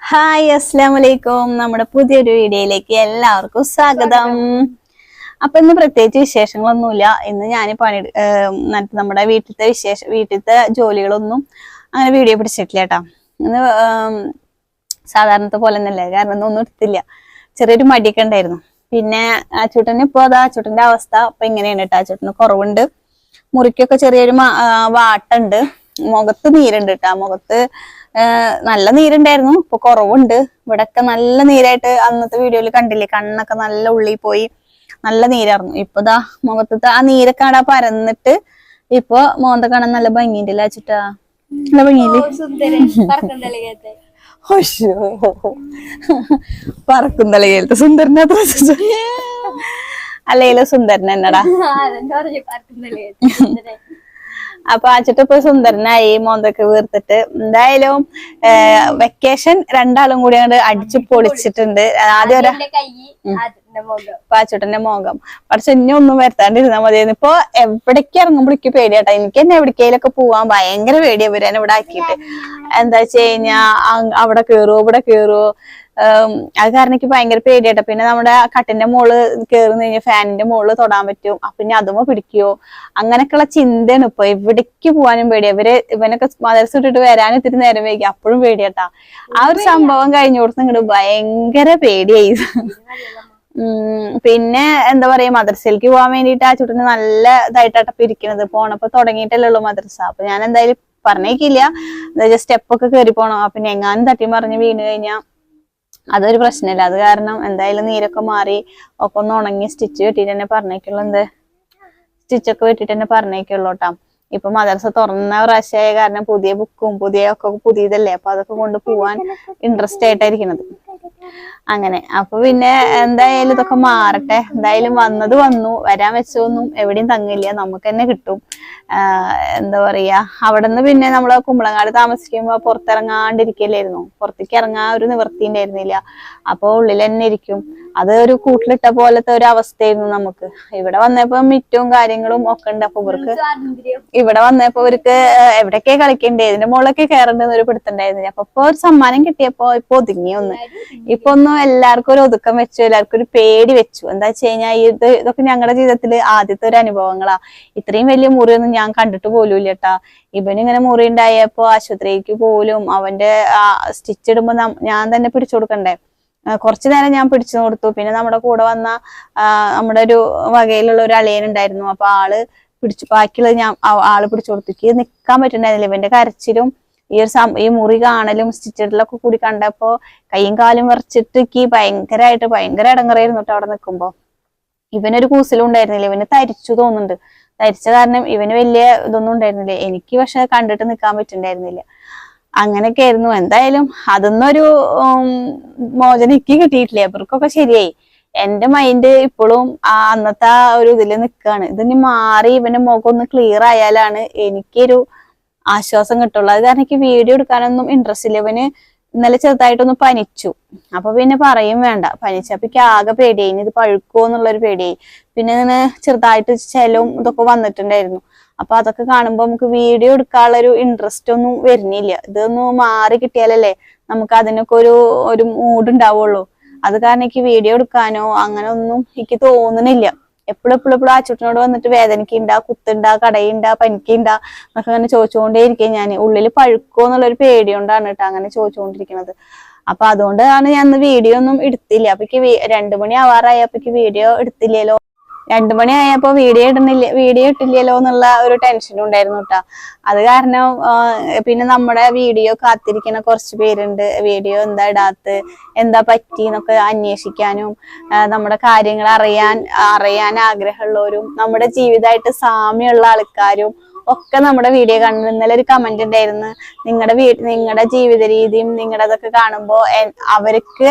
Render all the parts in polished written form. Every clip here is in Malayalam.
ഹായ് അസ്സലാമു അലൈക്കും. നമ്മുടെ പുതിയൊരു വീഡിയോയിലേക്ക് എല്ലാവർക്കും സ്വാഗതം. അപ്പൊ ഇന്ന് പ്രത്യേകിച്ച് വിശേഷങ്ങളൊന്നുമില്ല. ഇന്ന് ഞാൻ നമ്മുടെ വീട്ടിലത്തെ ജോലികളൊന്നും അങ്ങനെ വീഡിയോ പിടിച്ചിട്ടില്ല കേട്ടോ. ഇന്ന് സാധാരണത്തെ പോലെ ഒന്നല്ലേ, കാരണം ഒന്നും എടുത്തില്ല. ചെറിയൊരു മടിയൊക്കെ ഉണ്ടായിരുന്നു. പിന്നെ അച്ചൂട്ടന് ഇപ്പൊ അച്ചൂട്ടന്റെ അവസ്ഥ ഇപ്പൊ ഇങ്ങനെയാണ് കേട്ടോ. അച്ചൂട്ടന് കുറവുണ്ട്, മുറിക്കൊക്കെ ചെറിയൊരു വാട്ടുണ്ട്, മുഖത്ത് നീരുണ്ട് കേട്ടോ. മുഖത്ത് നല്ല നീരുണ്ടായിരുന്നു, ഇപ്പൊ കുറവുണ്ട്. ഇവിടൊക്കെ നല്ല നീരായിട്ട് അന്നത്തെ വീഡിയോയിൽ കണ്ടില്ലേ, കണ്ണൊക്കെ നല്ല ഉള്ളിൽ പോയി നല്ല നീരായിരുന്നു. ഇപ്പൊ മുഖത്തത്തെ ആ നീരൊക്കെ അവിടെ പരന്നിട്ട് ഇപ്പൊ മോന്ത കാണാൻ നല്ല ഭംഗിയുണ്ടല്ലേ അച്ചിട്ടാ, നല്ല ഭംഗിയില്ലേ? പറക്കും തലകേലത്തെ സുന്ദരനത്ര അല്ലേലും സുന്ദരൻ എന്നടാ. അപ്പൊ അച്ചിട്ട് ഇപ്പൊ സുന്ദരനായി, മോന്തൊക്കെ വീർത്തിട്ട്. എന്തായാലും വെക്കേഷൻ രണ്ടാളും കൂടി അങ്ങോട്ട് അടിച്ചു പൊളിച്ചിട്ടുണ്ട്. ആദ്യം പാച്ചൂട്ടന്റെ മോകം പക്ഷെ ഇനി ഒന്നും വരുത്താണ്ടിരുന്നാ മതിയായിരുന്നു. ഇപ്പൊ എവിടേക്ക് ഇറങ്ങുമ്പോഴേക്ക് പേടിയാട്ടാ. എനിക്ക് തന്നെ എവിടേക്കേലൊക്കെ പോവാൻ ഭയങ്കര പേടിയാ വരാൻ ഇവിടെ ആക്കിയിട്ട്. എന്താ വെച്ച് കഴിഞ്ഞാ അവിടെ കേറുവോ ഇവിടെ കേറുവോ, അത് കാരണം എനിക്ക് ഭയങ്കര പേടിയാട്ടോ. പിന്നെ നമ്മുടെ കട്ടിന്റെ മോള് കേറുന്ന കഴിഞ്ഞാൽ ഫാനിന്റെ മോള് തൊടാൻ പറ്റും, പിന്നെ അതുമോ പിടിക്കുവോ, അങ്ങനെയൊക്കെയുള്ള ചിന്തയാണ് ഇപ്പൊ. എവിടേക്ക് പോകാനും പേടിയാ. ഇവനൊക്കെ മദർസ് ഇട്ടിട്ട് വരാൻ ഇത്തിരി നേരം വൈകി, അപ്പോഴും പേടിയാട്ടാ. ആ ഒരു സംഭവം കഴിഞ്ഞു കൊടുത്ത് ഇങ്ങോട്ട് ഭയങ്കര പേടിയായി. പിന്നെ എന്താ പറയാ, മദ്രസയിലേക്ക് പോകാൻ വേണ്ടിട്ട് ആ ചുട്ടിന് നല്ല ഇതായിട്ടാട്ടപ്പ ഇരിക്കുന്നത്. പോണപ്പോ തുടങ്ങിയിട്ടല്ലേ ഉള്ളൂ മദ്രസ. അപ്പൊ ഞാൻ എന്തായാലും പറഞ്ഞേക്കില്ല, സ്റ്റെപ്പൊക്കെ കയറി പോണം. പിന്നെ എങ്ങാനും തട്ടി മറിഞ്ഞ് വീണ് കഴിഞ്ഞാൽ അതൊരു പ്രശ്നമില്ല. അത് കാരണം എന്തായാലും നീരൊക്കെ മാറി ഒക്കെ ഒന്ന് ഉണങ്ങി സ്റ്റിച്ച് വെട്ടിട്ട് തന്നെ പറഞ്ഞേക്കുള്ളൂ. സ്റ്റിച്ചൊക്കെ വെട്ടിട്ട് തന്നെ പറഞ്ഞേക്കുള്ളൂ കേട്ടോ. ഇപ്പൊ മദ്രസ തുറന്ന പ്രാവശ്യമായ കാരണം പുതിയ ബുക്കും പുതിയതല്ലേ, അപ്പൊ അതൊക്കെ കൊണ്ട് പോവാൻ ഇൻട്രസ്റ്റ് ആയിട്ടായിരിക്കണത്. അങ്ങനെ അപ്പൊ പിന്നെ എന്തായാലും ഇതൊക്കെ മാറട്ടെ. എന്തായാലും വന്നത് വന്നു, വരാൻ വെച്ചൊന്നും എവിടെയും തങ്ങില്ല, നമുക്ക് തന്നെ കിട്ടും. എന്താ പറയാ, അവിടെ നിന്ന് പിന്നെ നമ്മള് കുമ്പളങ്ങാട് താമസിക്കുമ്പോ പുറത്തിറങ്ങാണ്ടിരിക്കലായിരുന്നു. പുറത്തേക്ക് ഇറങ്ങാൻ ഒരു നിവൃത്തി ഉണ്ടായിരുന്നില്ല. അപ്പൊ ഉള്ളിൽ തന്നെ ഇരിക്കും. അത് ഒരു കൂട്ടിലിട്ട പോലത്തെ ഒരു അവസ്ഥയായിരുന്നു നമുക്ക്. ഇവിടെ വന്നപ്പോ മിറ്റവും കാര്യങ്ങളും ഒക്കെ ഉണ്ട്. അപ്പൊ ഇവിടെ വന്നപ്പോ ഇവർക്ക് എവിടൊക്കെ കളിക്കണ്ടേ, ഇതിന്റെ മുകളിലൊക്കെ കയറേണ്ടെന്ന് ഒരു പിടുത്തുണ്ടായിരുന്നില്ല. അപ്പൊ ഇപ്പൊ ഒരു സമ്മാനം കിട്ടിയപ്പോ ഇപ്പൊ ഒതുങ്ങി ഒന്ന്. ഇപ്പൊ ഒന്നും എല്ലാവർക്കും ഒരു ഒതുക്കം വെച്ചു, എല്ലാവർക്കും ഒരു പേടി വെച്ചു. എന്താ വെച്ച് കഴിഞ്ഞാൽ ഇതൊക്കെ ഞങ്ങളുടെ ജീവിതത്തില് ആദ്യത്തെ ഒരു അനുഭവങ്ങളാ. ഇത്രയും വലിയ മുറിയൊന്നും ഞാൻ കണ്ടിട്ട് പോലും ഇല്ല കേട്ടാ. ഇവനിങ്ങനെ മുറി ഉണ്ടായപ്പോ ആശുപത്രിക്ക് പോലും അവന്റെ സ്റ്റിച്ച് ഇടുമ്പോ ഞാൻ തന്നെ പിടിച്ചു കൊടുക്കണ്ടേ. കുറച്ചു നേരം ഞാൻ പിടിച്ചു കൊടുത്തു. പിന്നെ നമ്മുടെ കൂടെ വന്ന നമ്മുടെ ഒരു വകയിലുള്ള ഒരു അളിയൻ ഉണ്ടായിരുന്നു. അപ്പൊ ആള് ബാക്കിയുള്ളത് ആള് പിടിച്ചു കൊടുത്തു. നിക്കാൻ പറ്റുന്നുണ്ടായിരുന്നില്ല. ഇവന്റെ കരച്ചിലും ഈ മുറി കാണലും സ്റ്റിച്ചിടലൊക്കെ കൂടി കണ്ടപ്പോ കൈയും കാലും വിറച്ചിട്ട് ഭയങ്കര ഇടങ്ങറായിരുന്നു കേട്ടോ അവിടെ നിൽക്കുമ്പോ. ഇവനൊരു കൂസലും ഉണ്ടായിരുന്നില്ല. ഇവന് തരിച്ചു തോന്നുന്നുണ്ട്. തരിച്ച കാരണം ഇവന് വലിയ ഇതൊന്നും ഉണ്ടായിരുന്നില്ല. എനിക്ക് പക്ഷെ കണ്ടിട്ട് നിൽക്കാൻ പറ്റുന്നുണ്ടായിരുന്നില്ല. അങ്ങനെയൊക്കെ ആയിരുന്നു. എന്തായാലും അതൊന്നൊരു മോചനം എനിക്ക് കിട്ടിയിട്ടില്ല. ഇവർക്കൊക്കെ ശരിയായി. എന്റെ മൈൻഡ് ഇപ്പോഴും അന്നത്തെ ആ ഒരു ഇതില് നിൽക്കുകയാണ്. ഇതിന് മാറി ഇവന്റെ മുഖം ഒന്ന് ക്ലിയർ ആയാലാണ് എനിക്കൊരു ആശ്വാസം കിട്ടുള്ളൂ. അത് കാരണം എനിക്ക് വീഡിയോ എടുക്കാനൊന്നും ഇൻട്രസ്റ്റ് ഇല്ല. ഇവന് ഇന്നലെ ചെറുതായിട്ടൊന്ന് പനിച്ചു. അപ്പൊ പിന്നെ പറയും വേണ്ട, പനിച്ചപ്പോ എനിക്ക് ആകെ പേടിയായി, ഇനി ഇത് പഴുക്കുമോ എന്നുള്ളൊരു പേടിയായി. പിന്നെ ഇങ്ങനെ ചെറുതായിട്ട് ചെലവും ഇതൊക്കെ വന്നിട്ടുണ്ടായിരുന്നു. അപ്പൊ അതൊക്കെ കാണുമ്പോ നമുക്ക് വീഡിയോ എടുക്കാനുള്ള ഒരു ഇൻട്രസ്റ്റ് ഒന്നും വരുന്നില്ല. ഇതൊന്ന് മാറി കിട്ടിയാലല്ലേ നമുക്ക് അതിനൊക്കെ ഒരു മൂഡ് ഉണ്ടാവുള്ളൂ. അത് കാരണം എനിക്ക് വീഡിയോ എടുക്കാനോ അങ്ങനെ ഒന്നും എനിക്ക് തോന്നുന്നില്ല. എപ്പോഴും ആ ചുട്ടിനോട് വന്നിട്ട് വേദനയ്ക്കുണ്ടാ, കുത്തുണ്ടാ, കടയുണ്ടാ, പനിക്കുണ്ടാ എന്നൊക്കെ അങ്ങനെ ചോദിച്ചുകൊണ്ടേ ഇരിക്കും. ഞാൻ ഉള്ളിൽ പഴുക്കോ എന്നുള്ളൊരു പേടി കൊണ്ടാണ് കേട്ടോ അങ്ങനെ ചോദിച്ചുകൊണ്ടിരിക്കുന്നത്. അപ്പൊ അതുകൊണ്ടാണ് ഞാൻ വീഡിയോ ഒന്നും എടുത്തില്ല. അപ്പൊ 2 മണി ആവാറായപ്പോ വീഡിയോ എടുത്തില്ലല്ലോ, 2 മണി ആയപ്പോ വീഡിയോ ഇട്ടില്ലല്ലോ എന്നുള്ള ഒരു ടെൻഷനും ഉണ്ടായിരുന്നു കേട്ടോ. അത് കാരണം പിന്നെ നമ്മുടെ വീഡിയോ കാത്തിരിക്കുന്ന കുറച്ച് പേരുണ്ട്. വീഡിയോ എന്താ ഇടാത്ത്, എന്താ പറ്റി എന്നൊക്കെ അന്വേഷിക്കാനും നമ്മുടെ കാര്യങ്ങൾ അറിയാൻ ആഗ്രഹമുള്ളവരും നമ്മുടെ ജീവിതമായിട്ട് സാമ്യമുള്ള ആൾക്കാരും ഒക്കെ നമ്മുടെ വീഡിയോ കാണുന്നു. ഇന്നലെ ഒരു കമന്റ് ഉണ്ടായിരുന്നു, നിങ്ങളുടെ ജീവിത രീതിയും നിങ്ങളുടെതൊക്കെ കാണുമ്പോ അവർക്ക്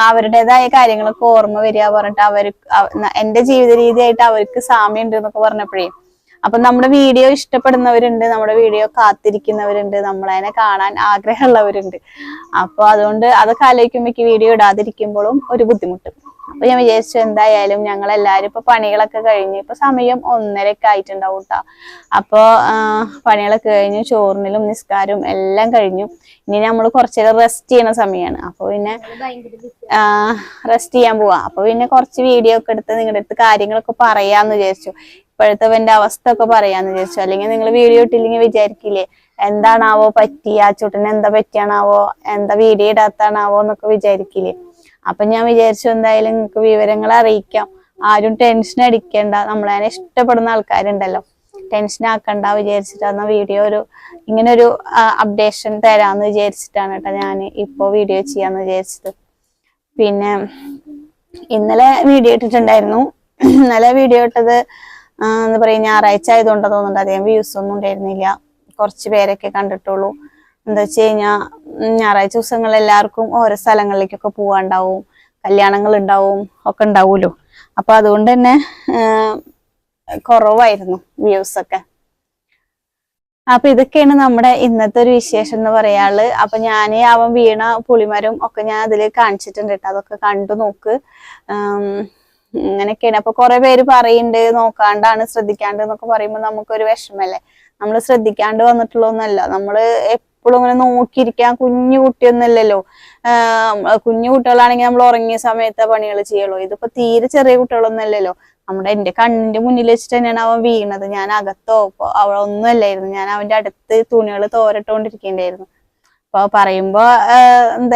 അവരുടേതായ കാര്യങ്ങളൊക്കെ ഓർമ്മ വരിക പറഞ്ഞിട്ട് എന്റെ ജീവിത രീതിയായിട്ട് അവർക്ക് സാമ്യം ഉണ്ട് എന്നൊക്കെ പറഞ്ഞപ്പോഴേ, അപ്പൊ നമ്മുടെ വീഡിയോ ഇഷ്ടപ്പെടുന്നവരുണ്ട്, നമ്മുടെ വീഡിയോ കാത്തിരിക്കുന്നവരുണ്ട്, നമ്മളതിനെ കാണാൻ ആഗ്രഹമുള്ളവരുണ്ട്. അപ്പൊ അതുകൊണ്ട് അതൊക്കെ ആലോചിക്കുമ്പോ വീഡിയോ ഇടാതിരിക്കുമ്പോഴും ഒരു ബുദ്ധിമുട്ട്. അപ്പൊ ഞാൻ വിചാരിച്ചു എന്തായാലും ഞങ്ങൾ എല്ലാരും ഇപ്പൊ പണികളൊക്കെ കഴിഞ്ഞു, ഇപ്പൊ സമയം 1:30 ആയിട്ടുണ്ടാവും കേട്ടോ. അപ്പൊ പണികളൊക്കെ കഴിഞ്ഞു, ചോറിനും നിസ്കാരവും എല്ലാം കഴിഞ്ഞു. ഇനി നമ്മൾ കുറച്ചേരം റെസ്റ്റ് ചെയ്യുന്ന സമയമാണ്. അപ്പൊ പിന്നെ റെസ്റ്റ് ചെയ്യാൻ പോവാ. അപ്പൊ പിന്നെ കുറച്ച് വീഡിയോ ഒക്കെ എടുത്ത് നിങ്ങളുടെ അടുത്ത് കാര്യങ്ങളൊക്കെ പറയാന്ന് വിചാരിച്ചു. ഇപ്പോഴത്തെ എന്റെ അവസ്ഥ ഒക്കെ പറയാന്ന് വിചാരിച്ചു. അല്ലെങ്കിൽ നിങ്ങൾ വീഡിയോ ഇട്ടില്ലെങ്കിൽ വിചാരിക്കില്ലേ എന്താണാവോ പറ്റിയ, ആ ചുട്ടിന് എന്താ പറ്റിയാണാവോ, എന്താ വീഡിയോ ഇടാത്താണാവോ എന്നൊക്കെ വിചാരിക്കില്ലേ. അപ്പൊ ഞാൻ വിചാരിച്ചു എന്തായാലും നിങ്ങൾക്ക് വിവരങ്ങൾ അറിയിക്കാം. ആരും ടെൻഷൻ അടിക്കണ്ട, നമ്മളെ ഇഷ്ടപ്പെടുന്ന ആൾക്കാരുണ്ടല്ലോ, ടെൻഷൻ ആക്കണ്ട വിചാരിച്ചിട്ടാണ് വീഡിയോ ഇങ്ങനൊരു അപ്ഡേഷൻ തരാന്ന് വിചാരിച്ചിട്ടാണ് കേട്ടോ ഞാൻ ഇപ്പൊ വീഡിയോ ചെയ്യാന്ന് വിചാരിച്ചത്. പിന്നെ ഇന്നലെ വീഡിയോ ഇട്ടിട്ടുണ്ടായിരുന്നു. ഇന്നലെ വീഡിയോ ഇട്ടത് എന്താ പറയാ ഞായറാഴ്ച ആയതുകൊണ്ടോ തോന്നുന്നുണ്ട് അധികം വ്യൂസ് ഒന്നും ഉണ്ടായിരുന്നില്ല, കുറച്ച് പേരൊക്കെ കണ്ടിട്ടുള്ളൂ. എന്താ വെച്ച് കഴിഞ്ഞാൽ ഞായറാഴ്ച ദിവസങ്ങളിൽ എല്ലാവർക്കും ഓരോ സ്ഥലങ്ങളിലേക്കൊക്കെ പോവാണ്ടാവും, കല്യാണങ്ങൾ ഉണ്ടാവും ഒക്കെ ഉണ്ടാവുമല്ലോ. അപ്പൊ അതുകൊണ്ട് തന്നെ കുറവായിരുന്നു വ്യൂസ് ഒക്കെ. അപ്പൊ ഇതൊക്കെയാണ് നമ്മുടെ ഇന്നത്തെ ഒരു വിശേഷം എന്ന് പറയാള്. അപ്പൊ ഞാൻ അവൻ വീണ പുളിമരം ഒക്കെ ഞാൻ അതില് കാണിച്ചിട്ടുണ്ട് കേട്ടോ, അതൊക്കെ കണ്ടു നോക്ക്. ഇങ്ങനെയൊക്കെയാണ്. അപ്പൊ കുറെ പേര് പറയുന്നുണ്ട് നോക്കാണ്ടാണ് ശ്രദ്ധിക്കാണ്ട് എന്നൊക്കെ പറയുമ്പോ നമുക്കൊരു വിഷമല്ലേ. നമ്മൾ ശ്രദ്ധിക്കാണ്ട് വന്നിട്ടുള്ളതൊന്നല്ല, നമ്മള് എപ്പോഴും ഇങ്ങനെ നോക്കിയിരിക്കാൻ, കുഞ്ഞു കുട്ടിയൊന്നുമല്ലല്ലോ. കുഞ്ഞു കുട്ടികളാണെങ്കിൽ നമ്മൾ ഉറങ്ങിയ സമയത്തെ പണികൾ ചെയ്യുള്ളൂ. ഇതിപ്പോ തീരെ ചെറിയ കുട്ടികളൊന്നുമല്ലല്ലോ. എന്റെ കണ്ണിന്റെ മുന്നിൽ വെച്ചിട്ട് തന്നെയാണ് അവൻ വീണത്. ഞാൻ അകത്തോ അവിടെ ഒന്നും അല്ലായിരുന്നു, ഞാൻ അവന്റെ അടുത്ത് തുണികൾ തോരട്ടോണ്ടിരിക്കണ്ടായിരുന്നു. അപ്പൊ പറയുമ്പോ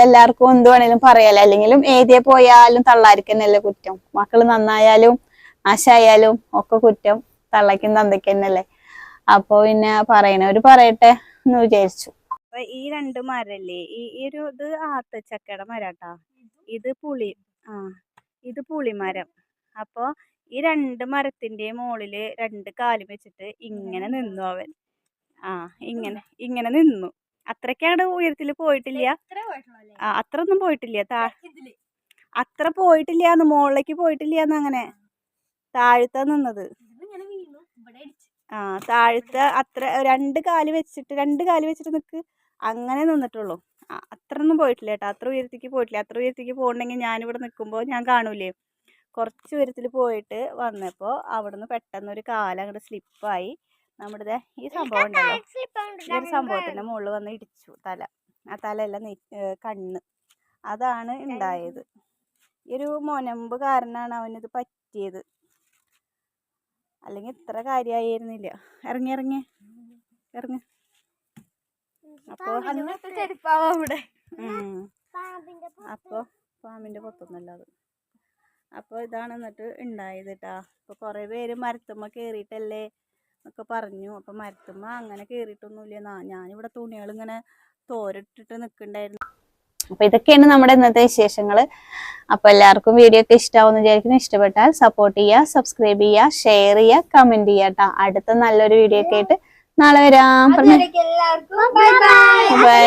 എല്ലാവർക്കും എന്ത് വേണേലും പറയാലോ, അല്ലെങ്കിലും ഏതിയെ പോയാലും തള്ളാർക്ക് തന്നെയല്ലേ കുറ്റം. മക്കള് നന്നായാലും നാശായാലും ഒക്കെ കുറ്റം തള്ളയ്ക്കും തന്തയ്ക്കും തന്നെയല്ലേ. അപ്പൊ പിന്നെ പറയണവര് പറയട്ടെ എന്ന് വിചാരിച്ചു. അപ്പൊ ഈ 2 മരല്ലേ, ഈ ഇത് ആത്തച്ചക്കയുടെ മരാട്ടാ, ഇത് ഇത് പുളിമരം. അപ്പൊ ഈ 2 മരത്തിന്റെ മുകളില് 2 കാലും വെച്ചിട്ട് ഇങ്ങനെ നിന്നു അവൻ. ഇങ്ങനെ നിന്നു. അത്രക്കാണ് ഉയരത്തില് പോയിട്ടില്ല, അത്ര ഒന്നും പോയിട്ടില്ല, അത്ര പോയിട്ടില്ലാന്ന്, മുകളിലേക്ക് പോയിട്ടില്ലാന്ന്. അങ്ങനെ താഴത്ത നിന്നത്. താഴത്തെ അത്ര 2 കാല് വെച്ചിട്ട് നിക്ക്, അങ്ങനെ നിന്നിട്ടുള്ളൂ. അത്രയൊന്നും പോയിട്ടില്ല കേട്ടോ, അത്ര ഉയരത്തേക്ക് പോയിട്ടില്ല. അത്ര ഉയരത്തേക്ക് പോകണമെങ്കിൽ ഞാനിവിടെ നിൽക്കുമ്പോൾ ഞാൻ കാണൂലേ, കുറച്ച് ഉയരത്തിൽ പോയിട്ട് വന്നപ്പോൾ അവിടുന്ന് പെട്ടെന്ന് ഒരു കാല് അങ്ങോട്ട് സ്ലിപ്പായി. നമ്മുടെ ഈ സംഭവം ഉണ്ടല്ലോ, ഈ ഒരു സംഭവത്തിന്റെ മുകളിൽ വന്ന് ഇടിച്ചു തല. ആ തലയല്ല, കണ്ണ്, അതാണ് ഉണ്ടായത്. ഈ ഒരു മുനമ്പ് കാരണമാണ് അവനിത് പറ്റിയത്, അല്ലെങ്കിൽ ഇത്ര കാര്യമായിരുന്നില്ല. ഇറങ്ങി അപ്പൊ അപ്പൊ പാമ്പിന്റെ പൊത്തൊന്നല്ല അത്. അപ്പൊ ഇതാണ് എന്നിട്ട് ഉണ്ടായത് കേട്ടാ. അപ്പൊ കൊറേ പേര് മരത്തുമ്മ കേറിയിട്ടല്ലേ എന്നൊക്കെ പറഞ്ഞു. അപ്പൊ മരത്തുമ്മ അങ്ങനെ കേറിയിട്ടൊന്നുമില്ല, ഞാനിവിടെ തുണികൾ ഇങ്ങനെ തോരിട്ടിട്ട് നിൽക്കണ്ടായിരുന്നു. അപ്പൊ ഇതൊക്കെയാണ് നമ്മുടെ ഇന്നത്തെ വിശേഷങ്ങള്. അപ്പൊ എല്ലാവർക്കും വീഡിയോ ഒക്കെ ഇഷ്ടമാവുമെന്ന് വിചാരിക്കുന്നു. ഇഷ്ടപ്പെട്ടാൽ സപ്പോർട്ട് ചെയ്യുക, സബ്സ്ക്രൈബ് ചെയ്യുക, ഷെയർ ചെയ്യുക, കമന്റ് ചെയ്യുക കേട്ടോ. അടുത്ത നല്ലൊരു വീഡിയോ ഒക്കെ ആയിട്ട് നാളെ വരാം. ബൈ.